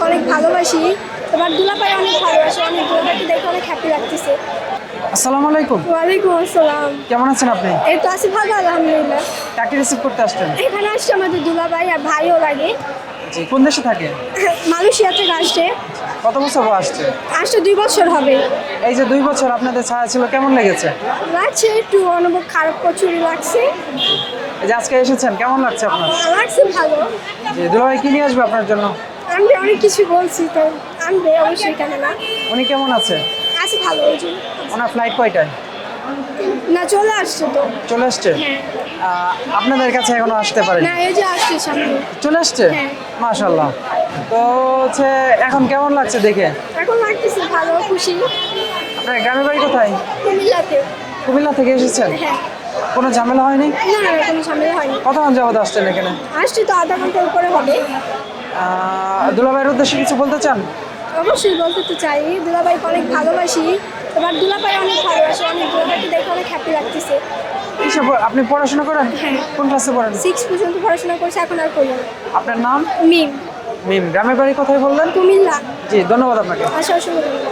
অনেক ভালোবাসি। তোমার দুলাভাই অনেক ভালোবাসি, অনেক দুলাভাইকে দেখে অনেক হ্যাপি লাগতেছে। আসসালামু আলাইকুম। ওয়ালাইকুম আসসালাম। কেমন আছেন আপনি? এই তো আছি ভালো, আলহামদুলিল্লাহ। কাকে রিসিভ করতে আসছেন? এখানে আসছে আমাদের দুলাভাই আর ভাইও লাগে। জি, কোন দেশে থাকে? মালয়েশিয়া থেকে আসছে। কত বছর আসছে? আসছে 2 বছর হবে। এই যে 2 বছর আপনাদের ছায়া ছিল, কেমন লেগেছে? লাগছে একটু অনুভব খারাপ, প্রচুরই লাগছে। এই যে আজকে এসেছেন, কেমন লাগছে আপনার? লাগছে ভালো। জি, দুলাভাই কি নিয়ে আসবে আপনার জন্য? আমি অনেক কিছু বলছি, তো আনবে অবশ্যই, কেন না। উনি কেমন আছে? আছে ভালো, ওই জন্য। ওনার ফ্লাইট কয়টায়? না, চলে আসছে তো। চলে আসছে? হ্যাঁ। আপনাদের কাছে এখনো আসতে পারেনি? না, এই যে আসছে সামনে। চলে আসছে? হ্যাঁ। মাশাআল্লাহ। তো হচ্ছে এখন কেমন লাগছে দেখে? এখন লাগতেছে ভালো, খুশি। আপনার গ্রামের বাড়ি কোথায়? কুমিল্লাতে। কুমিল্লা থেকে এসেছেন? হ্যাঁ। কোনো ঝামেলা হয়নি? না না, কোনো ঝামেলা হয়নি। কতক্ষণ যাবত আসছেন এখানে? আসছি তো আধা ঘন্টার উপরে হবে। দুলাভাইয়ের উদ্দেশ্যে কিছু বলতে চান? অবশ্যই বলতে তো চাই, দুলাভাইকে অনেক ভালোবাসি। তোমার দুলাভাই অনেক ভালোবাসি, অনেক দুলাভাইকে দেখে অনেক হ্যাপি লাগতেছে। আপনি পড়াশোনা করেন? হ্যাঁ। কোন ক্লাসে পড়েন? 6 পর্যন্ত পড়াশোনা করছি, এখন আর করি না। আপনার নাম? মিম। মিম। গ্রামের বাড়ি কোথায় বললেন? কুমিল্লা। জি, ধন্যবাদ আপনাকে। আশা অসংখ্য ধন্যবাদ।